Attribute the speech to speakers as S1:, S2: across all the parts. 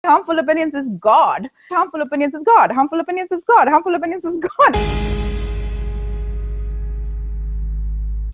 S1: Harmful opinions is God. Harmful opinions is God. Harmful opinions is God. Harmful opinions is God.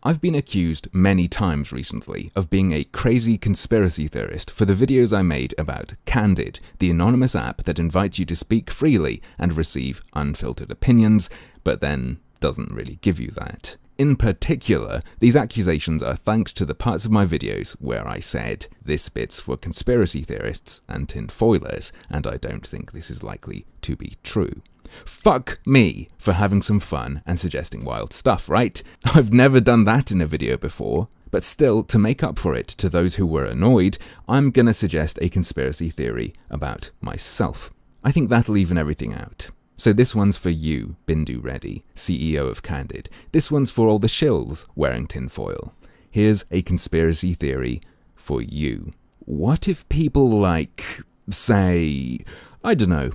S2: I've been accused many times recently of being a crazy conspiracy theorist for the videos I made about Candid, the anonymous app that invites you to speak freely and receive unfiltered opinions, but then doesn't really give you that. In particular, these accusations are thanks to the parts of my videos where I said, this bit's for conspiracy theorists and tinfoilers, and I don't think this is likely to be true. Fuck me for having some fun and suggesting wild stuff, right? I've never done that in a video before, but still, to make up for it to those who were annoyed, I'm gonna suggest a conspiracy theory about myself. I think that'll even everything out. So this one's for you, Bindu Reddy, CEO of Candid. This one's for all the shills wearing tinfoil. Here's a conspiracy theory for you. What if people like, say, I don't know,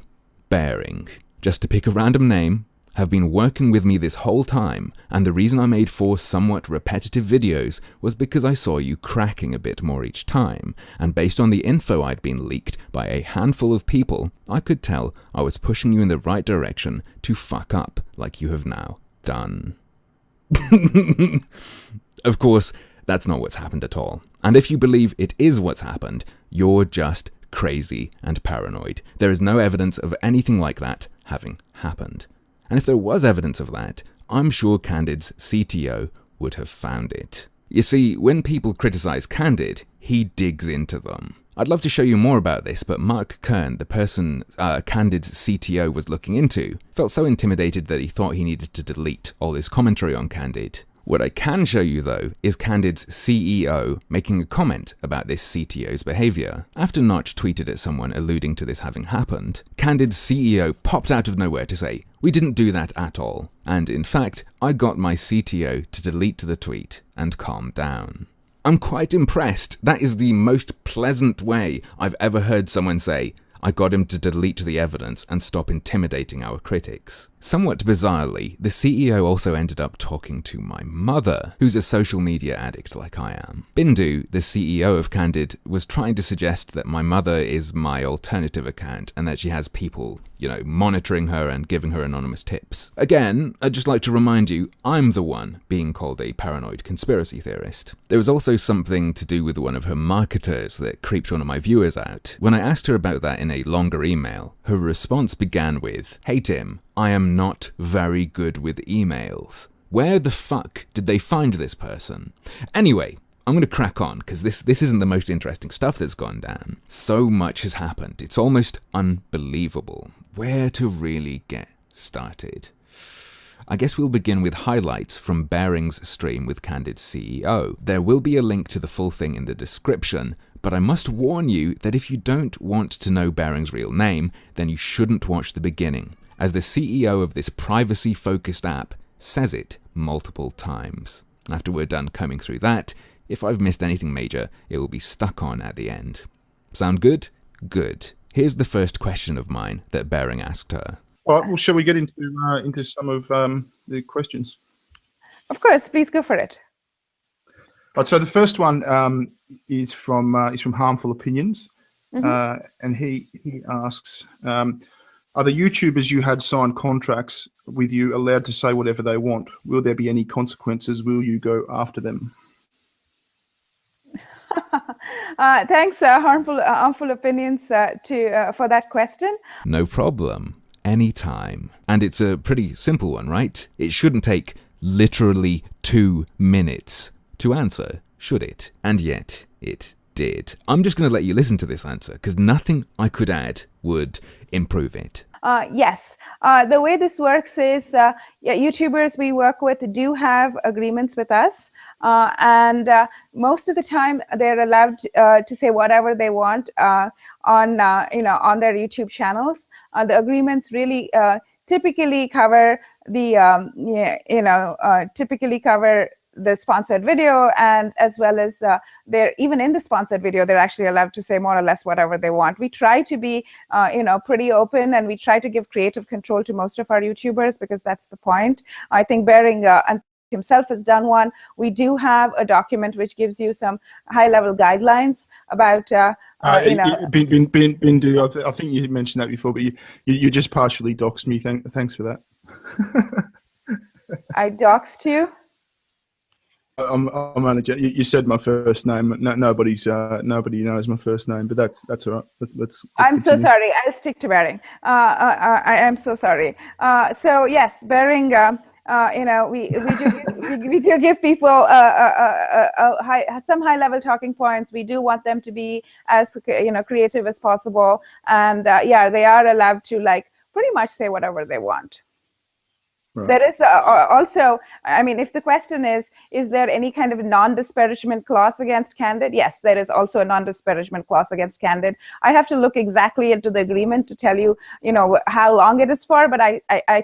S2: Bering, just to pick a random name, have been working with me this whole time, and the reason I made 4 somewhat repetitive videos was because I saw you cracking a bit more each time, and based on the info I'd been leaked by a handful of people, I could tell I was pushing you in the right direction to fuck up like you have now done. Of course, that's not what's happened at all, and if you believe it is what's happened, you're just crazy and paranoid. There is no evidence of anything like that having happened. And if there was evidence of that, I'm sure Candid's CTO would have found it. You see, when people criticize Candid, he digs into them. I'd love to show you more about this, but Mark Kern, the person Candid's CTO was looking into, felt so intimidated that he thought he needed to delete all his commentary on Candid. What I can show you, though, is Candid's CEO making a comment about this CTO's behavior. After Notch tweeted at someone alluding to this having happened, Candid's CEO popped out of nowhere to say, "We didn't do that at all. And in fact, I got my CTO to delete the tweet and calm down." I'm quite impressed. That is the most pleasant way I've ever heard someone say, "I got him to delete the evidence and stop intimidating our critics." Somewhat bizarrely, the CEO also ended up talking to my mother, who's a social media addict like I am. Bindu, the CEO of Candid, was trying to suggest that my mother is my alternative account and that she has people, monitoring her and giving her anonymous tips. Again, I'd just like to remind you, I'm the one being called a paranoid conspiracy theorist. There was also something to do with one of her marketers that creeped one of my viewers out. When I asked her about that in a longer email, her response began with, "Hey Tim, I am not very good with emails." Where the fuck did they find this person? Anyway, I'm going to crack on, because this isn't the most interesting stuff that's gone down. So much has happened, it's almost unbelievable. Where to really get started? I guess we'll begin with highlights from Bering's stream with Candid's CEO. There will be a link to the full thing in the description, but I must warn you that if you don't want to know Bering's real name, then you shouldn't watch the beginning, as the CEO of this privacy-focused app says it multiple times. After we're done combing through that, if I've missed anything major, it will be stuck on at the end. Sound good? Good. Here's the first question of mine that Bering asked her.
S3: All right, well, shall we get into some of the questions?
S1: Of course, please go for it.
S3: Right, so the first one is from Harmful Opinions, and he asks, are the YouTubers you had signed contracts with you allowed to say whatever they want? Will there be any consequences? Will you go after them?
S1: Thanks, Harmful Opinions, for that question.
S2: No problem. Anytime. And it's a pretty simple one, right? It shouldn't take literally 2 minutes to answer, should it? And yet, it did. I'm just going to let you listen to this answer, because nothing I could add would improve it.
S1: Yes. The way this works is YouTubers we work with do have agreements with us, and most of the time they're allowed to say whatever they want on their YouTube channels. The agreements really typically cover the sponsored video, and as well as they're even in the sponsored video, they're actually allowed to say more or less whatever they want. We try to be pretty open, and we try to give creative control to most of our YouTubers, because that's the point. I think Bering himself has done one. We do have a document which gives you some high-level guidelines about
S3: Bindu, I think you mentioned that before, but you just partially doxed me. Thanks for that.
S1: I doxed you.
S3: I'm only. You said my first name. Nobody knows my first name, but that's all right. Let's
S1: I'm
S3: continue.
S1: so sorry. I'll stick to Bering. I am so sorry. So yes, Bering. We do give people some high level talking points. We do want them to be as creative as possible, and they are allowed to pretty much say whatever they want. Right. There is also, if the question is there any kind of non-disparagement clause against Candid? Yes, there is also a non-disparagement clause against Candid. I have to look exactly into the agreement to tell you, how long it is for, but I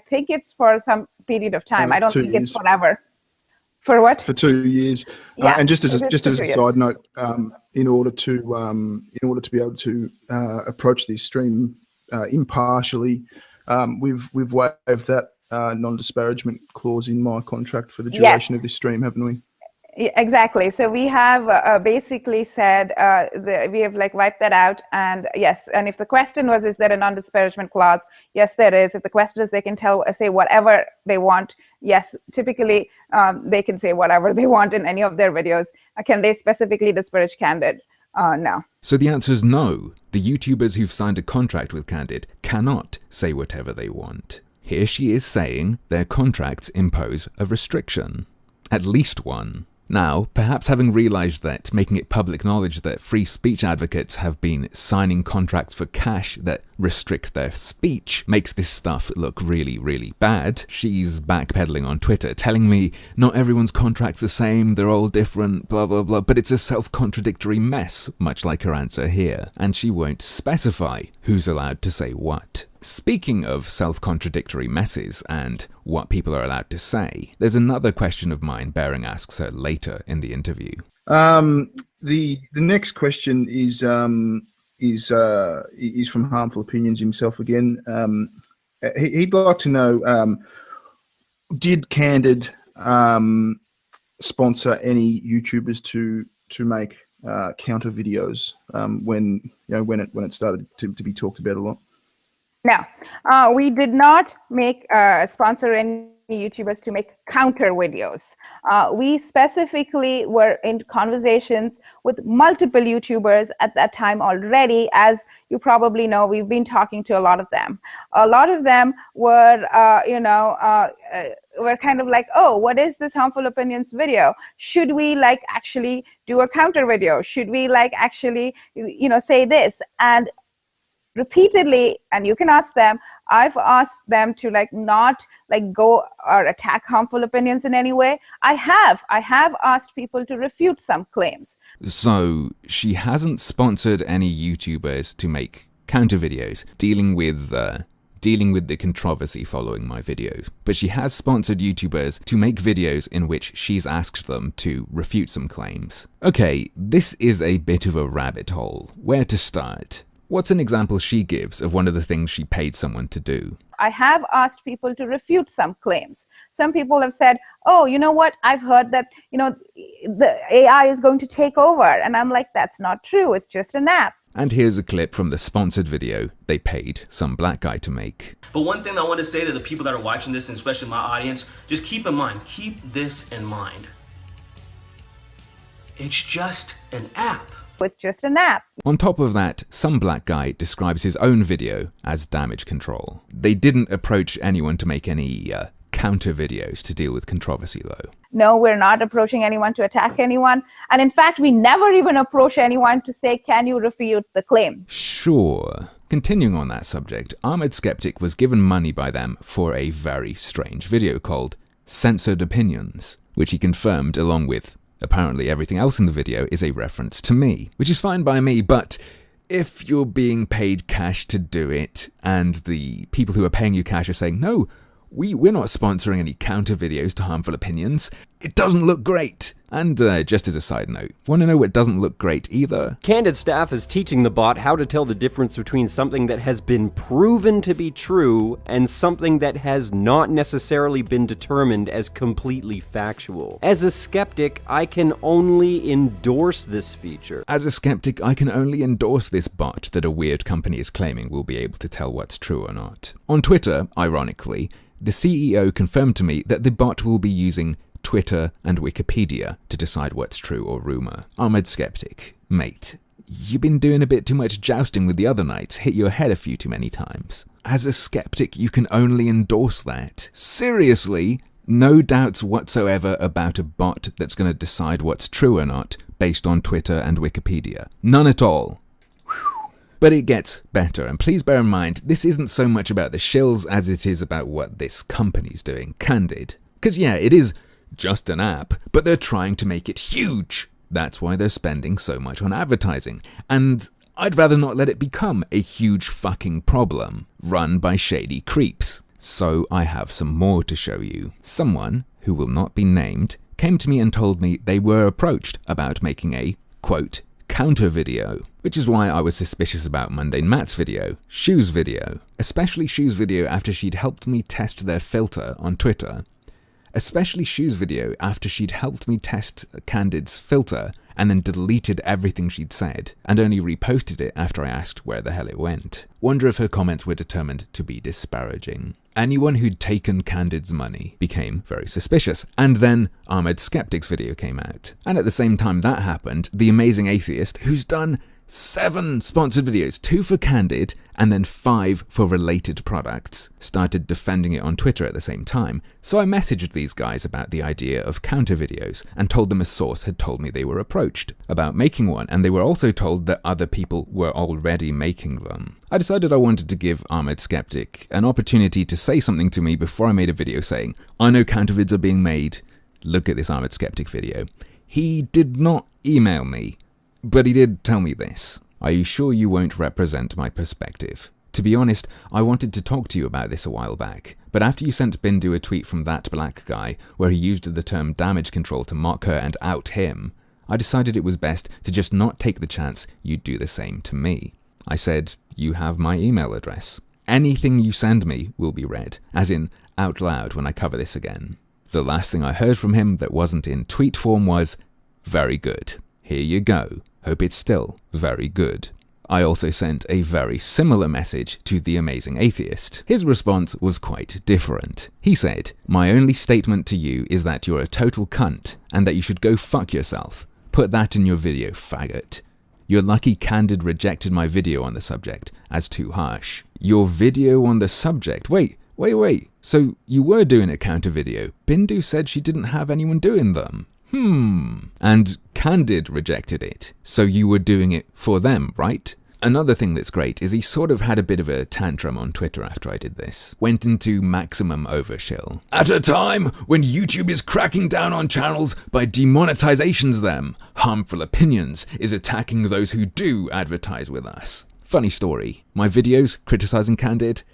S1: think it's for some period of time. I don't think it's forever. For what?
S3: For 2 years.
S1: Yeah,
S3: and just as a side note, in order to be able to approach this stream impartially, we've waived that non-disparagement clause in my contract for the duration of this stream, haven't we?
S1: Exactly. So we have basically said we have wiped that out, and yes. And if the question was, is there a non-disparagement clause? Yes, there is. If the question is, they can say whatever they want. Yes, typically they can say whatever they want in any of their videos. Can they specifically disparage Candid? No.
S2: So the answer is no. The YouTubers who've signed a contract with Candid cannot say whatever they want. Here she is saying their contracts impose a restriction. At least one. Now, perhaps having realized that, making it public knowledge that free speech advocates have been signing contracts for cash that restrict their speech makes this stuff look really, really bad, she's backpedaling on Twitter, telling me not everyone's contract's the same, they're all different, blah blah blah, but it's a self-contradictory mess, much like her answer here, and she won't specify who's allowed to say what. Speaking of self-contradictory messes and what people are allowed to say, there's another question of mine Bering asks her later in the interview.
S3: The next question is from Harmful Opinions himself again. He'd like to know, did Candid sponsor any YouTubers to make counter videos when it started to be talked about a lot?
S1: No, we did not make sponsor any YouTubers to make counter videos. We specifically were in conversations with multiple YouTubers at that time already. As you probably know, we've been talking to a lot of them. A lot of them were, were kind of like, oh, what is this Harmful Opinions video? Should we actually do a counter video? Should we actually, say this? And repeatedly, and you can ask them, I've asked them to not go or attack Harmful Opinions in any way. I have asked people to refute some claims.
S2: So she hasn't sponsored any YouTubers to make counter videos dealing with the controversy following my video, but she has sponsored YouTubers to make videos in which she's asked them to refute some claims. Okay, this is a bit of a rabbit hole. Where to start? What's an example she gives of one of the things she paid someone to do?
S1: I have asked people to refute some claims. Some people have said, oh, you know what? I've heard that, the AI is going to take over. And I'm like, that's not true. It's just an app.
S2: And here's a clip from the sponsored video they paid some black guy to make.
S4: But one thing I want to say to the people that are watching this, and especially my audience, just keep this in mind. It's just an app.
S1: It's just an app.
S2: On top of that, some black guy describes his own video as damage control. They didn't approach anyone to make any counter videos to deal with controversy, though.
S1: No, we're not approaching anyone to attack anyone. And in fact, we never even approach anyone to say, can you refute the claim?
S2: Sure. Continuing on that subject, Ahmed Skeptic was given money by them for a very strange video called Censored Opinions, which he confirmed along with apparently everything else in the video is a reference to me, which is fine by me, but if you're being paid cash to do it, and the people who are paying you cash are saying, no, we're not sponsoring any counter videos to Harmful Opinions, it doesn't look great. And just as a side note, want to know what doesn't look great either?
S5: Candid staff is teaching the bot how to tell the difference between something that has been proven to be true and something that has not necessarily been determined as completely factual. As a skeptic, I can only endorse this feature.
S2: As a skeptic, I can only endorse this bot that a weird company is claiming will be able to tell what's true or not. On Twitter, ironically, the CEO confirmed to me that the bot will be using Twitter and Wikipedia to decide what's true or rumor. Ahmed Skeptic, mate, you've been doing a bit too much jousting with the other knights, hit your head a few too many times. As a skeptic, you can only endorse that. Seriously, no doubts whatsoever about a bot that's going to decide what's true or not based on Twitter and Wikipedia. None at all. But it gets better, and please bear in mind, this isn't so much about the shills as it is about what this company's doing, Candid. Because yeah, it is just an app, but they're trying to make it huge. That's why they're spending so much on advertising. And I'd rather not let it become a huge fucking problem run by shady creeps. So I have some more to show you. Someone, who will not be named, came to me and told me they were approached about making a, quote, counter video, which is why I was suspicious about Mundane Matt's video, Shoes video, especially Shoes video after she'd helped me test their filter on Twitter. Especially Shoes video after she'd helped me test Candid's filter and then deleted everything she'd said and only reposted it after I asked where the hell it went. Wonder if her comments were determined to be disparaging. Anyone who'd taken Candid's money became very suspicious, and then Ahmed Skeptic's video came out. And at the same time that happened, the amazing atheist, who's done 7 sponsored videos, 2 for Candid and then 5 for related products, started defending it on Twitter at the same time. So I messaged these guys about the idea of counter videos and told them a source had told me they were approached about making one, and they were also told that other people were already making them. I decided I wanted to give Ahmed Skeptic an opportunity to say something to me before I made a video saying, I know counter vids are being made, look at this Ahmed Skeptic video. He did not email me, but he did tell me this. Are you sure you won't represent my perspective? To be honest, I wanted to talk to you about this a while back, but after you sent Bindu a tweet from that black guy where he used the term damage control to mock her and out him, I decided it was best to just not take the chance you'd do the same to me. I said, you have my email address. Anything you send me will be read, as in out loud when I cover this again. The last thing I heard from him that wasn't in tweet form was, very good. Here you go. Hope it's still very good. I also sent a very similar message to the amazing atheist. His response was quite different. He said, my only statement to you is that you're a total cunt and that you should go fuck yourself. Put that in your video, faggot. You're lucky Candid rejected my video on the subject as too harsh. Your video on the subject? Wait. So you were doing a counter video. Bindu said she didn't have anyone doing them. And Candid rejected it, so you were doing it for them, right? Another thing that's great is he sort of had a bit of a tantrum on Twitter after I did this. Went into maximum overshill. At a time when YouTube is cracking down on channels by demonetizations them, harmful opinions is attacking those who do advertise with us. Funny story, my videos criticizing Candid,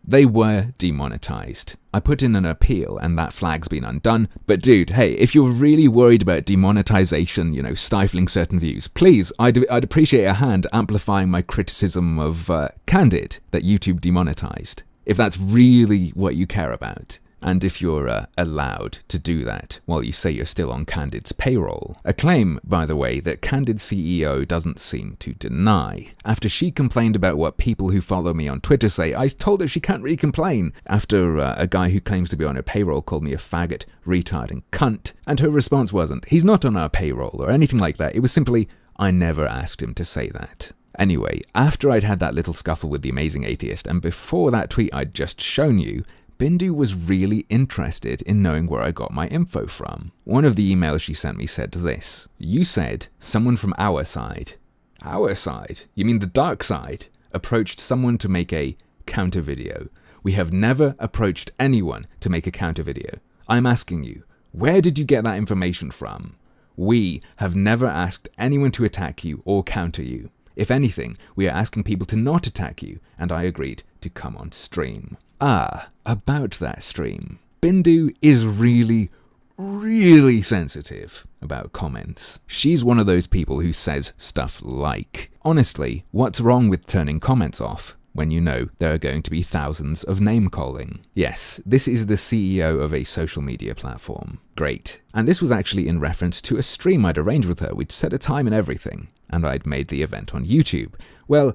S2: they were demonetized. I put in an appeal and that flag's been undone, but dude, hey, if you're really worried about demonetization, stifling certain views, please, I'd appreciate a hand amplifying my criticism of Candid that YouTube demonetized, if that's really what you care about. And if you're allowed to do that while you say you're still on Candid's payroll. A claim, by the way, that Candid's CEO doesn't seem to deny. After she complained about what people who follow me on Twitter say, I told her she can't really complain. After a guy who claims to be on her payroll called me a faggot, retard and cunt. And her response wasn't, he's not on our payroll or anything like that. It was simply, I never asked him to say that. Anyway, after I'd had that little scuffle with the amazing atheist and before that tweet I'd just shown you, Bindu was really interested in knowing where I got my info from. One of the emails she sent me said this. You said someone from our side. Our side? You mean the dark side? Approached someone to make a counter video. We have never approached anyone to make a counter video. I'm asking you, where did you get that information from? We have never asked anyone to attack you or counter you. If anything, we are asking people to not attack you, and I agreed to come on stream. About that stream. Bindu is really, really sensitive about comments. She's one of those people who says stuff like, honestly, what's wrong with turning comments off when you know there are going to be thousands of name-calling? Yes, this is the CEO of a social media platform. Great. And this was actually in reference to a stream I'd arranged with her. We'd set a time and everything, and I'd made the event on YouTube. Well,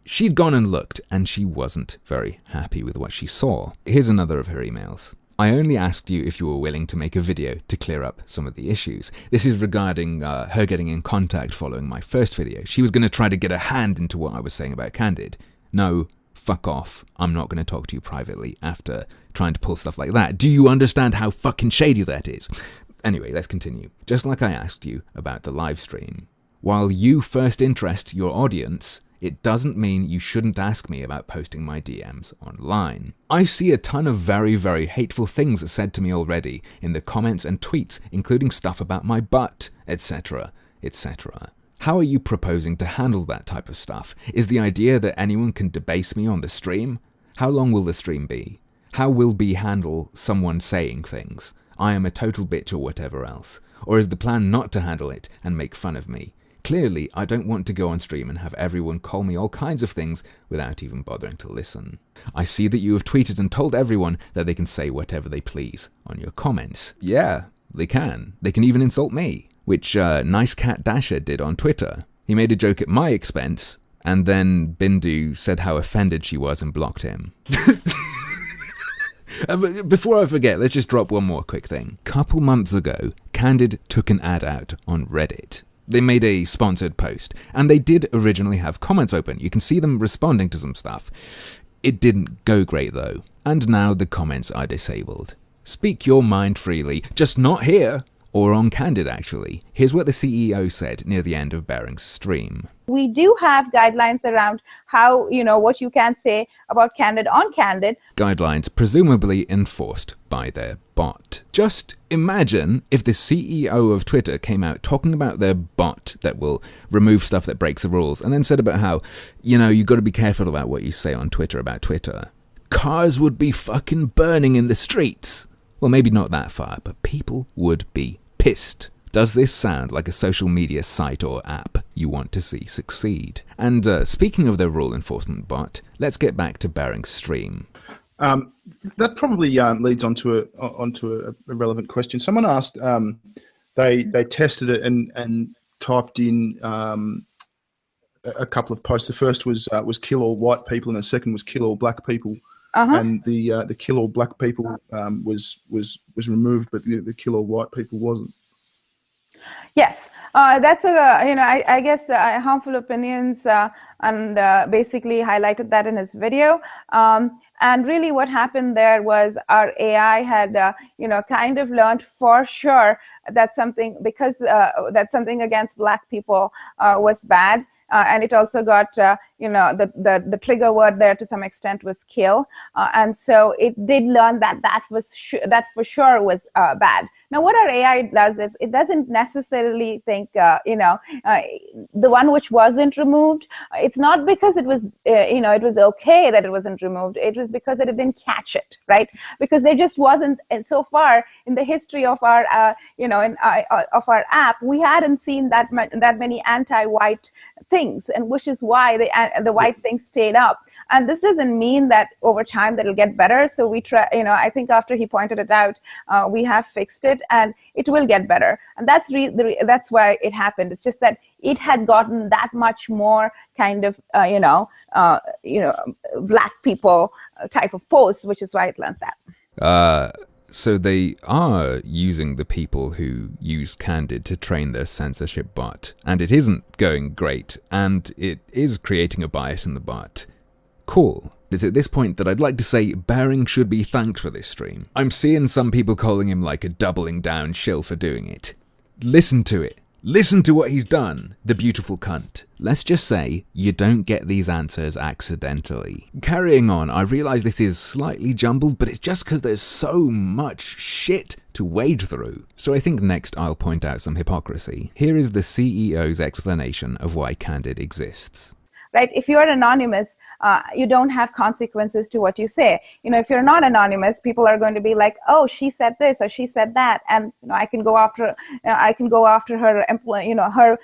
S2: she'd gone and looked, and she wasn't very happy with what she saw. Here's another of her emails. I only asked you if you were willing to make a video to clear up some of the issues. This is regarding her getting in contact following my first video. She was going to try to get a hand into what I was saying about Candid. No, fuck off. I'm not going to talk to you privately after trying to pull stuff like that. Do you understand how fucking shady that is? Anyway, let's continue. Just like I asked you about the live stream. While you first interest your audience, it doesn't mean you shouldn't ask me about posting my DMs online. I see a ton of very, very hateful things said to me already in the comments and tweets, including stuff about my butt, etc., etc. How are you proposing to handle that type of stuff? Is the idea that anyone can debase me on the stream? How long will the stream be? How will we handle someone saying things? I am a total bitch or whatever else. Or is the plan not to handle it and make fun of me? Clearly, I don't want to go on stream and have everyone call me all kinds of things without even bothering to listen. I see that you have tweeted and told everyone that they can say whatever they please on your comments. Yeah, they can. They can even insult me, which Nice Cat Dasher did on Twitter. He made a joke at my expense, and then Bindu said how offended she was and blocked him. Before I forget, let's just drop one more quick thing. Couple months ago, Candid took an ad out on Reddit. They made a sponsored post, and they did originally have comments open. You can see them responding to some stuff. It didn't go great though, and now the comments are disabled. Speak your mind freely, just not here, or on Candid actually. Here's what the CEO said near the end of Bering's stream.
S1: We do have guidelines around how, what you can say about Candid on Candid.
S2: Guidelines presumably enforced by their bot. Just imagine if the CEO of Twitter came out talking about their bot that will remove stuff that breaks the rules, and then said about how, you got to be careful about what you say on Twitter about Twitter. Cars would be fucking burning in the streets. Well, maybe not that far, but people would be pissed. Does this sound like a social media site or app you want to see succeed? And speaking of the rule enforcement bot, let's get back to Bering's stream.
S3: That probably leads onto a relevant question. Someone asked, they tested it and typed in a couple of posts. The first was kill all white people, and the second was kill all black people. And the kill all black people was removed, but the kill all white people wasn't.
S1: Yes, that's I guess Harmful Opinions and basically highlighted that in his video. And really what happened there was our AI had, kind of learned for sure that something, because that something against black people was bad. And it also got, the trigger word there to some extent was kill. And so it did learn that that for sure was bad. Now, what our AI does is it doesn't necessarily think, the one which wasn't removed, it's not because it was, it was okay that it wasn't removed. It was because it didn't catch it, right? Because there just wasn't, and so far in the history of our, of our app, we hadn't seen that many anti-white things, and which is why the white thing stayed up. And this doesn't mean that over time that'll get better. So we try, I think after he pointed it out, we have fixed it, and it will get better. And that's that's why it happened. It's just that it had gotten that much more kind of, black people type of posts, which is why it learned that.
S2: So they are using the people who use Candid to train their censorship bot, and it isn't going great, and it is creating a bias in the bot. Cool. It's at this point that I'd like to say Bering should be thanked for this stream. I'm seeing some people calling him like a doubling down shill for doing it. Listen to it. Listen to what he's done, the beautiful cunt. Let's just say you don't get these answers accidentally. Carrying on, I realise this is slightly jumbled, but it's just because there's so much shit to wade through. So I think next I'll point out some hypocrisy. Here is the CEO's explanation of why Candid exists.
S1: Right? If you're anonymous, you don't have consequences to what you say. If you're not anonymous, people are going to be like, oh, she said this or she said that, and I can go after her her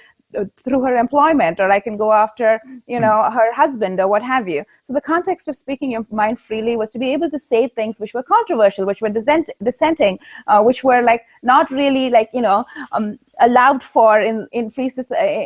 S1: through her employment, or I can go after her husband or what have you. So the context of speaking your mind freely was to be able to say things which were controversial, which were dissenting, which were like not really like allowed for in free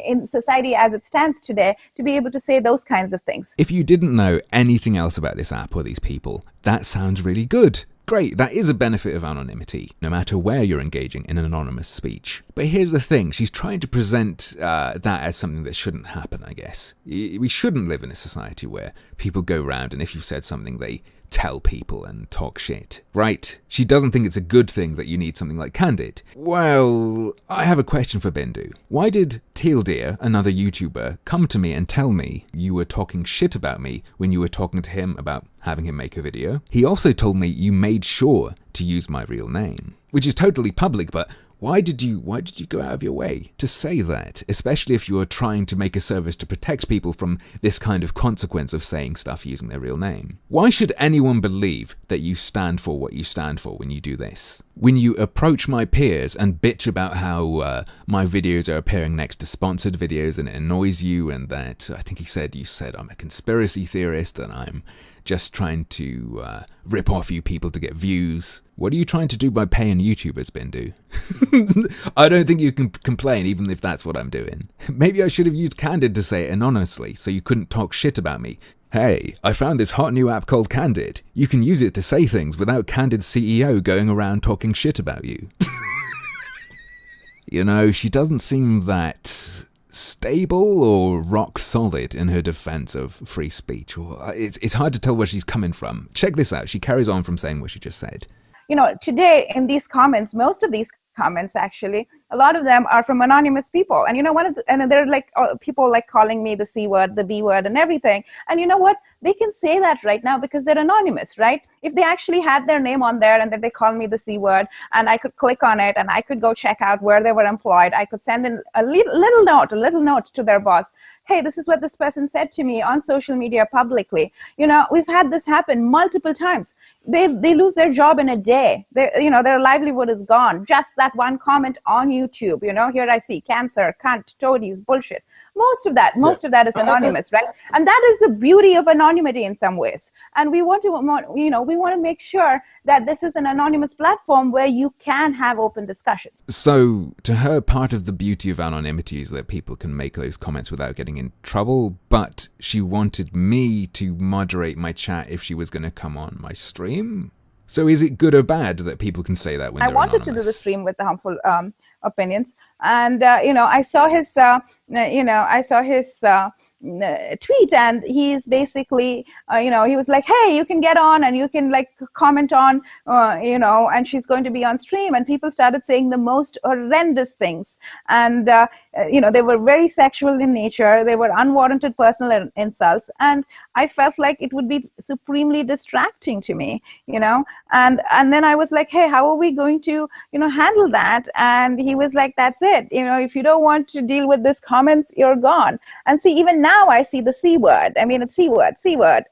S1: in society as it stands today, to be able to say those kinds of things.
S2: If you didn't know anything else about this app or these people, that sounds really good. Great, that is a benefit of anonymity, no matter where you're engaging in an anonymous speech. But here's the thing, she's trying to present that as something that shouldn't happen, I guess. We shouldn't live in a society where people go around and if you've said something, they tell people and talk shit. Right? She doesn't think it's a good thing that you need something like Candid. Well, I have a question for Bindu. Why did Teal Deer, another YouTuber, come to me and tell me you were talking shit about me when you were talking to him about having him make a video? He also told me you made sure to use my real name, which is totally public, but why did you go out of your way to say that, especially if you are trying to make a service to protect people from this kind of consequence of saying stuff using their real name? Why should anyone believe that you stand for what you stand for when you do this? When you approach my peers and bitch about how my videos are appearing next to sponsored videos and it annoys you, and that, I think you said I'm a conspiracy theorist and I'm just trying to rip off you people to get views. What are you trying to do by paying YouTubers, Bindu? I don't think you can complain, even if that's what I'm doing. Maybe I should have used Candid to say it anonymously, so you couldn't talk shit about me. Hey, I found this hot new app called Candid. You can use it to say things without Candid's CEO going around talking shit about you. She doesn't seem that stable or rock solid in her defense of free speech. It's hard to tell where she's coming from. Check this out. She carries on from saying what she just said.
S1: Today in these comments, most of these comments actually, a lot of them are from anonymous people, and and they're like people like calling me the C word, the B word, and everything. And you know what? They can say that right now because they're anonymous, right? If they actually had their name on there and then they call me the C word, and I could click on it and I could go check out where they were employed, I could send in a little note to their boss. Hey, this is what this person said to me on social media publicly. We've had this happen multiple times. They lose their job in a day. Their livelihood is gone. Just that one comment on YouTube. Here I see cancer, cunt, toadies, bullshit. Most of that is anonymous, right? And that is the beauty of anonymity in some ways. And we want to make sure that this is an anonymous platform where you can have open discussions.
S2: So, to her, part of the beauty of anonymity is that people can make those comments without getting in trouble, but she wanted me to moderate my chat if she was going to come on my stream? So is it good or bad that people can say that when they're anonymous?
S1: I wanted to do the stream with the harmful opinions, and I saw his tweet, and he's basically he was like, hey, you can get on and you can like comment on and she's going to be on stream, and people started saying the most horrendous things, and they were very sexual in nature. They were unwarranted personal insults, and I felt like it would be supremely distracting to me, and then I was like, hey, how are we going to handle that? And he was like, that's it, if you don't want to deal with these comments, you're gone. And see, even now I see the C word. I mean, it's C word,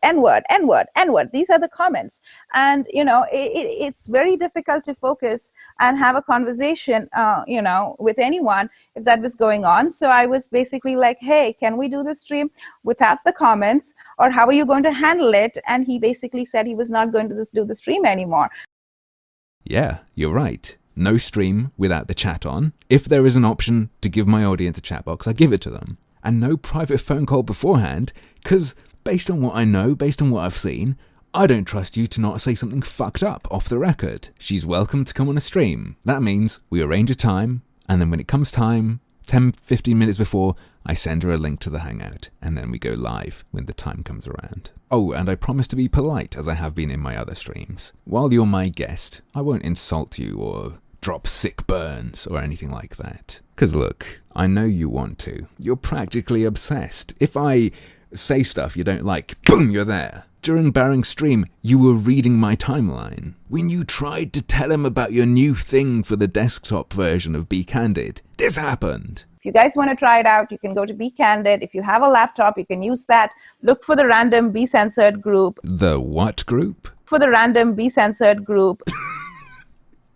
S1: N word, N word, N word. These are the comments. And, it's very difficult to focus and have a conversation, with anyone if that was going on. So I was basically like, hey, can we do this stream without the comments, or how are you going to handle it? And he basically said he was not going to do the stream anymore.
S2: Yeah, you're right. No stream without the chat on. If there is an option to give my audience a chat box, I give it to them. And no private phone call beforehand, because based on what I know, based on what I've seen, I don't trust you to not say something fucked up off the record. She's welcome to come on a stream. That means we arrange a time, and then when it comes time, 10-15 minutes before, I send her a link to the Hangout, and then we go live when the time comes around. Oh, and I promise to be polite, as I have been in my other streams. While you're my guest, I won't insult you or drop sick burns or anything like that. Because look, I know you want to. You're practically obsessed. If I say stuff you don't like, boom, you're there. During Baring's stream, you were reading my timeline. When you tried to tell him about your new thing for the desktop version of Be Candid, this happened.
S1: If you guys want to try it out, you can go to Be Candid. If you have a laptop, you can use that. Look for the random Be Censored group.
S2: The what group?
S1: For the random Be Censored group.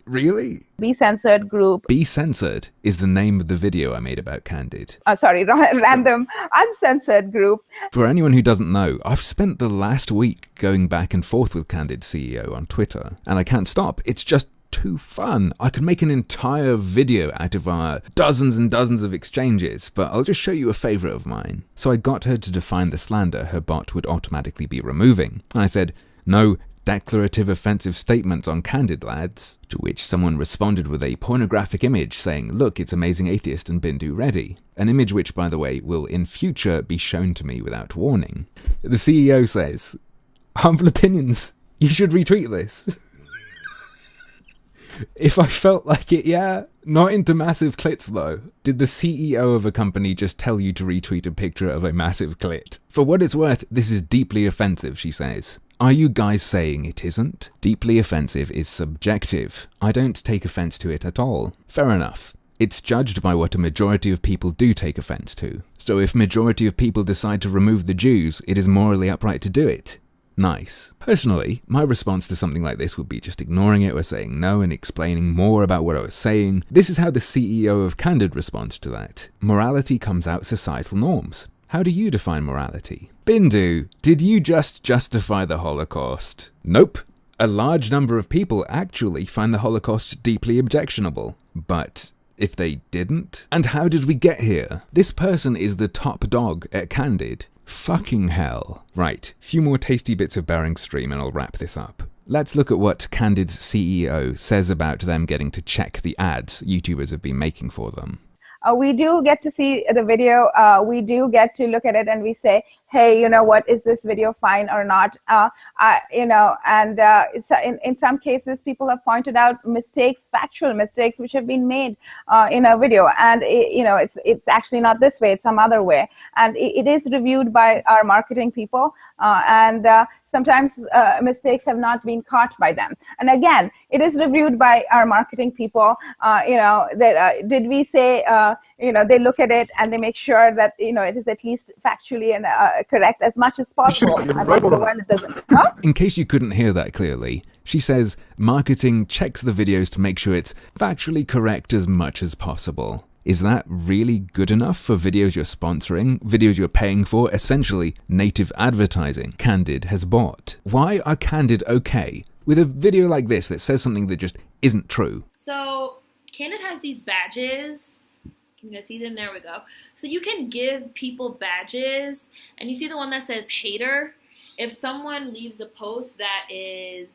S2: Really?
S1: Be Censored group.
S2: Be Censored is the name of the video I made about Candid.
S1: Random uncensored group.
S2: For anyone who doesn't know, I've spent the last week going back and forth with Candid's CEO on Twitter, and I can't stop. It's just too fun. I could make an entire video out of our dozens and dozens of exchanges, but I'll just show you a favorite of mine. So I got her to define the slander her bot would automatically be removing. And I said, no declarative offensive statements on Candid, lads. To which someone responded with a pornographic image saying, look, it's Amazing Atheist and Bindu ready. An image which, by the way, will in future be shown to me without warning. The CEO says, harmful opinions, you should retweet this. If I felt like it, yeah. Not into massive clits, though. Did the CEO of a company just tell you to retweet a picture of a massive clit? For what it's worth, this is deeply offensive, she says. Are you guys saying it isn't? Deeply offensive is subjective. I don't take offense to it at all. Fair enough. It's judged by what a majority of people do take offense to. So if majority of people decide to remove the Jews, it is morally upright to do it. Nice. Personally, my response to something like this would be just ignoring it or saying no and explaining more about what I was saying. This is how the CEO of Candid responds to that. Morality comes out societal norms. How do you define morality? Bindu, did you just justify the Holocaust? Nope. A large number of people actually find the Holocaust deeply objectionable. But if they didn't? And how did we get here? This person is the top dog at Candid. Fucking hell. Right, few more tasty bits of Bering Stream and I'll wrap this up. Let's look at what Candid's CEO says about them getting to check the ads YouTubers have been making for them.
S1: We do get to see the video. We do get to look at it and we say, hey, you know what, is this video fine or not? In some cases, people have pointed out mistakes, factual mistakes, which have been made in a video. And, it's actually not this way, it's some other way. And it is reviewed by our marketing people. Sometimes mistakes have not been caught by them. And again, it is reviewed by our marketing people. Did we say, they look at it and they make sure that, it is at least factually and correct as much as possible. And that's the one that doesn't. Huh?
S2: In case you couldn't hear that clearly, she says marketing checks the videos to make sure it's factually correct as much as possible. Is that really good enough for videos you're sponsoring, videos you're paying for, essentially native advertising Candid has bought? Why are Candid okay with a video like this that says something that just isn't true?
S6: So Candid has these badges. You can see them, there we go. So you can give people badges, and you see the one that says hater. If someone leaves a post that is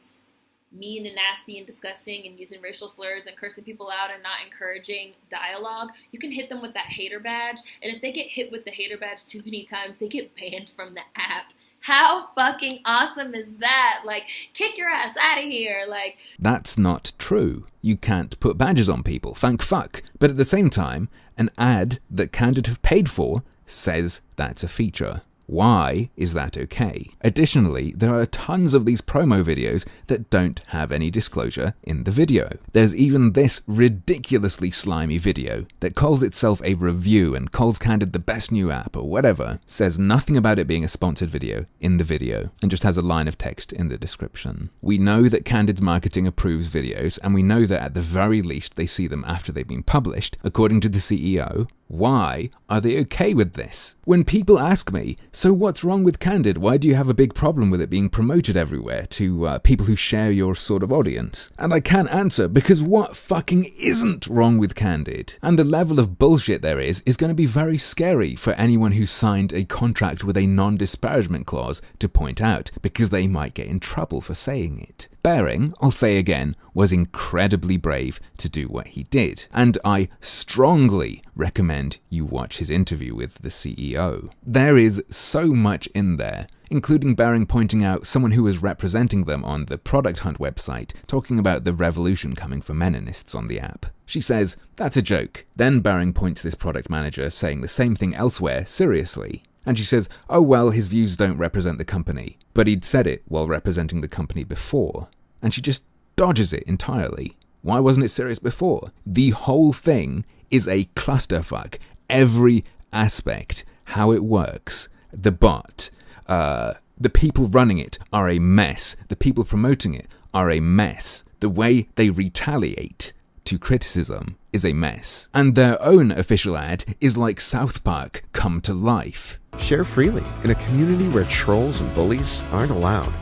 S6: mean and nasty and disgusting and using racial slurs and cursing people out and not encouraging dialogue, you can hit them with that hater badge. And if they get hit with the hater badge too many times, they get banned from the app. How fucking awesome is that? Like, kick your ass out of here. Like,
S2: that's not true. You can't put badges on people, thank fuck. But at the same time, an ad that Candid have paid for says that's a feature. Why is that okay? Additionally, there are tons of these promo videos that don't have any disclosure in the video. There's even this ridiculously slimy video that calls itself a review and calls Candid the best new app or whatever, says nothing about it being a sponsored video in the video, and just has a line of text in the description. We know that Candid's marketing approves videos, and we know that at the very least they see them after they've been published, according to the CEO. Why are they okay with this? When people ask me, so what's wrong with Candid? Why do you have a big problem with it being promoted everywhere to people who share your sort of audience? And I can't answer because what fucking isn't wrong with Candid? And the level of bullshit there is going to be very scary for anyone who signed a contract with a non-disparagement clause to point out, because they might get in trouble for saying it. Bering, I'll say again, was incredibly brave to do what he did, and I strongly recommend you watch his interview with the CEO. There is so much in there, including Bering pointing out someone who was representing them on the Product Hunt website, talking about the revolution coming for Menonists on the app. She says, that's a joke. Then Bering points this product manager saying the same thing elsewhere seriously. And she says, oh well, his views don't represent the company. But he'd said it while representing the company before. And she just dodges it entirely. Why wasn't it serious before? The whole thing is a clusterfuck. every aspect, how it works, the bot, the people running it are a mess. The people promoting it are a mess. The way they retaliate to criticism is a mess. And their own official ad is like South Park come to life.
S7: Share freely in a community where trolls and bullies aren't allowed.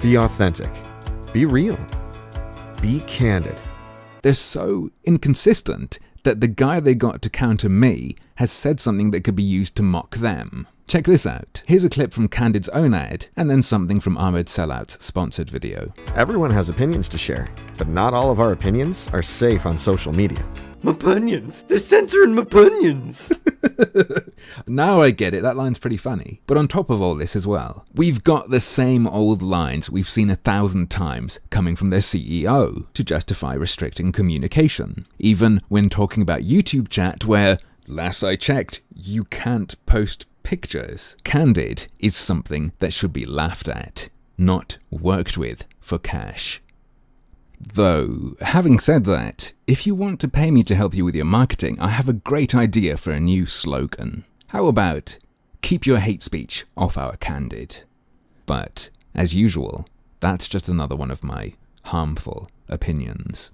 S7: Be authentic. Be real. Be candid.
S2: They're so inconsistent that the guy they got to counter me has said something that could be used to mock them. Check this out. Here's a clip from Candid's own ad, and then something from Ahmed Sellout's sponsored video.
S7: Everyone has opinions to share, but not all of our opinions are safe on social media.
S5: M'punions! They're censoring m'punions!
S2: Now I get it, that line's pretty funny. But on top of all this as well, we've got the same old lines we've seen 1,000 times coming from their CEO to justify restricting communication. Even when talking about YouTube chat where, last I checked, you can't post pictures. Candid is something that should be laughed at, not worked with for cash. Though, having said that, if you want to pay me to help you with your marketing, I have a great idea for a new slogan. How about, keep your hate speech off our Candid? But, as usual, that's just another one of my harmful opinions.